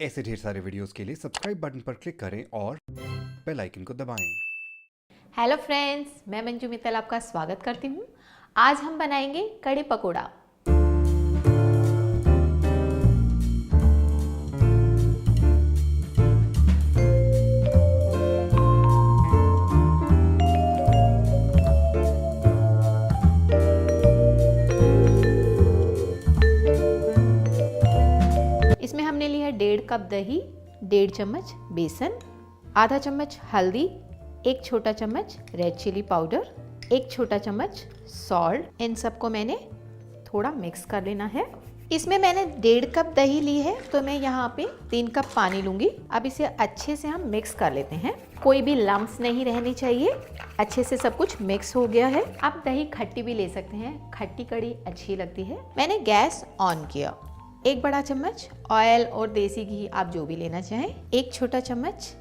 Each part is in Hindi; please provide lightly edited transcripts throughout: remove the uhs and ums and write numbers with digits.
ऐसे ढेर सारे वीडियोस के लिए सब्सक्राइब बटन पर क्लिक करें और बेल आइकन को दबाएं। हेलो फ्रेंड्स, मैं मंजू मित्तल आपका स्वागत करती हूँ। आज हम बनाएंगे कड़ी पकोड़ा। इसमें हमने लिया 1.5 कप दही, 1.5 चम्मच बेसन, आधा चम्मच हल्दी, 1 छोटा चम्मच रेड चिली पाउडर, 1 छोटा चम्मच सॉल्ट। इन सबको मैंने थोड़ा मिक्स कर लेना है। इसमें मैंने 1.5 कप दही ली है, तो मैं यहाँ पे 3 कप पानी लूँगी। अब इसे अच्छे से हम मिक्स कर लेते हैं। कोई भी लम्प्स नहीं रहनी चाहिए। अच्छे से सब कुछ मिक्स हो गया है। आप दही खट्टी भी ले सकते हैं, खट्टी कड़ी अच्छी लगती है। मैंने गैस ऑन किया। 1 बड़ा चम्मच ऑयल और देसी घी, आप जो भी लेना चाहें, 1 छोटा चम्मच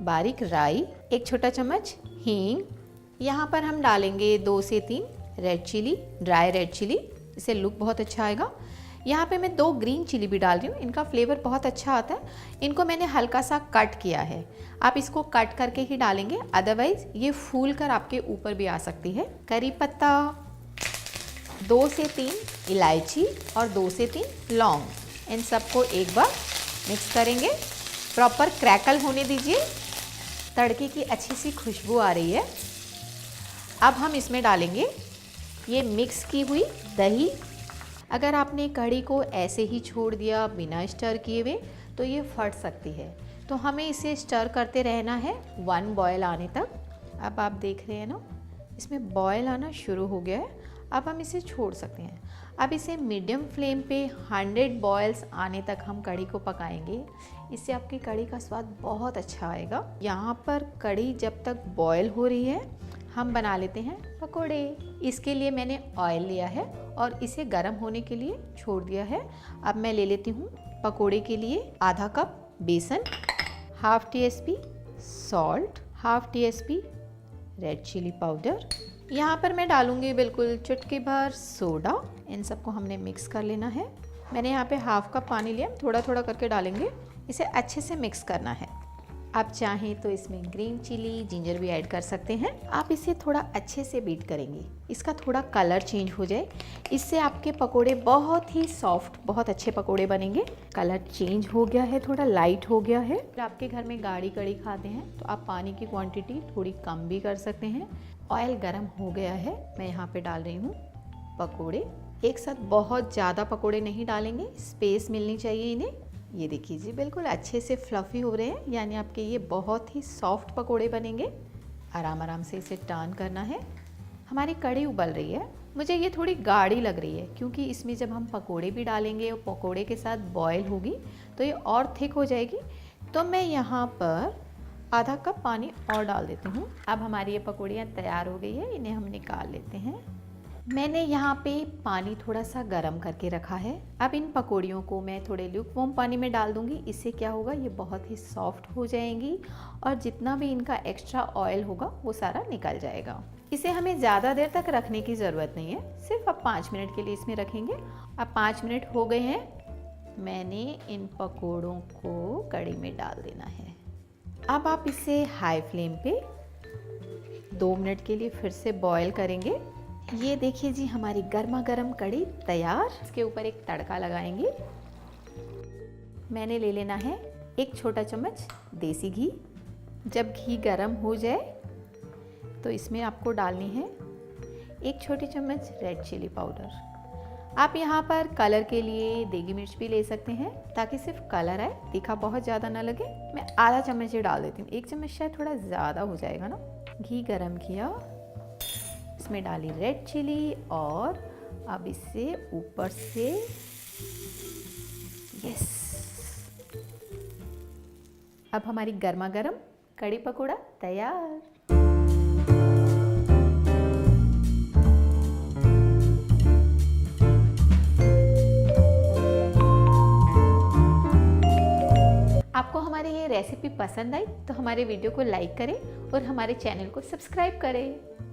बारीक राई, 1 छोटा चम्मच हींग। यहाँ पर हम डालेंगे 2 से 3 red chilli, dry red chilli, इससे लुक बहुत अच्छा आएगा। यहाँ पे मैं 2 ग्रीन चिली भी डाल रही हूँ, इनका फ्लेवर बहुत अच्छा आता है। इनको मैंने हल्का सा कट किया है। आप इसको कट करके ही डालेंगे, अदरवाइज ये फूल कर आपके ऊपर भी आ सकती है। करी पत्ता, 2 से 3 इलायची और 2 से 3 लौंग, इन सबको एक बार मिक्स करेंगे। प्रॉपर क्रैकल होने दीजिए। तड़के की अच्छी सी खुशबू आ रही है। अब हम इसमें डालेंगे ये मिक्स की हुई दही। अगर आपने कढ़ी को ऐसे ही छोड़ दिया बिना स्टर किए हुए तो ये फट सकती है, तो हमें इसे स्टर करते रहना है 1 बॉयल आने तक। अब आप देख रहे हैं ना, इसमें बॉयल आना शुरू हो गया है। अब हम इसे छोड़ सकते हैं। अब इसे मीडियम फ्लेम पे 100 बॉयल्स आने तक हम कढ़ी को पकाएंगे। इससे आपकी कढ़ी का स्वाद बहुत अच्छा आएगा। यहाँ पर कढ़ी जब तक बॉयल हो रही है, हम बना लेते हैं पकोड़े। इसके लिए मैंने ऑयल लिया है और इसे गर्म होने के लिए छोड़ दिया है। अब मैं ले लेती हूँ पकोड़े के लिए आधा कप बेसन, ½ TSP salt, ½ TSP red chilli powder. यहाँ पर मैं डालूंगी बिल्कुल चुटकी भर सोडा। इन सबको हमने मिक्स कर लेना है। मैंने यहाँ पे ½ कप पानी लिया, थोड़ा थोड़ा करके डालेंगे। इसे अच्छे से मिक्स करना है। आप चाहें तो इसमें ग्रीन चिली, जिंजर भी ऐड कर सकते हैं। आप इसे थोड़ा अच्छे से बीट करेंगे, इसका थोड़ा कलर चेंज हो जाए। इससे आपके पकोड़े बहुत ही सॉफ्ट, बहुत अच्छे पकोड़े बनेंगे। कलर चेंज हो गया है, थोड़ा लाइट हो गया है। अगर आपके घर में गाढ़ी कड़ी खाते हैं तो आप पानी की क्वांटिटी थोड़ी कम भी कर सकते हैं। ऑयल गर्म हो गया है, मैं यहाँ पे डाल रही हूँ पकोड़े। एक साथ बहुत ज़्यादा पकोड़े नहीं डालेंगे, स्पेस मिलनी चाहिए इन्हें। ये देखिए जी, बिल्कुल अच्छे से फ्लफ़ी हो रहे हैं, यानी आपके ये बहुत ही सॉफ्ट पकोड़े बनेंगे। आराम आराम से इसे टर्न करना है। हमारी कढ़ी उबल रही है। मुझे ये थोड़ी गाढ़ी लग रही है, क्योंकि इसमें जब हम पकोड़े भी डालेंगे और पकोड़े के साथ बॉयल होगी तो ये और थिक हो जाएगी। तो मैं यहाँ पर आधा कप पानी और डाल देती हूँ। अब हमारी ये पकौड़ियाँ तैयार हो गई है, इन्हें हम निकाल लेते हैं। मैंने यहाँ पे पानी थोड़ा सा गर्म करके रखा है। अब इन पकौड़ियों को मैं थोड़े ल्यूकवार्म पानी में डाल दूँगी। इससे क्या होगा, ये बहुत ही सॉफ्ट हो जाएंगी और जितना भी इनका एक्स्ट्रा ऑयल होगा वो सारा निकल जाएगा। इसे हमें ज़्यादा देर तक रखने की ज़रूरत नहीं है, सिर्फ अब 5 मिनट के लिए इसमें रखेंगे। अब 5 मिनट हो गए हैं। मैंने इन पकौड़ों को कढ़ी में डाल देना है। अब आप इसे हाई फ्लेम पे 2 मिनट के लिए फिर से बॉयल करेंगे। ये देखिए जी, हमारी गर्मा गर्म कढ़ी तैयार। इसके ऊपर एक तड़का लगाएंगे। मैंने ले लेना है 1 छोटा चम्मच देसी घी। जब घी गर्म हो जाए तो इसमें आपको डालनी है 1 छोटी चम्मच रेड चिली पाउडर। आप यहाँ पर कलर के लिए देगी मिर्च भी ले सकते हैं, ताकि सिर्फ कलर आए, तीखा बहुत ज़्यादा ना लगे। मैं आधा चम्मच ही डाल देती हूँ, 1 चम्मच शायद थोड़ा ज़्यादा हो जाएगा ना। घी गरम किया, इसमें डाली रेड चिली और अब इसे ऊपर से, यस, अब हमारी गर्मा गर्म कड़ी पकोड़ा तैयार। आपको हमारी ये रेसिपी पसंद आई तो हमारे वीडियो को लाइक करें और हमारे चैनल को सब्सक्राइब करें।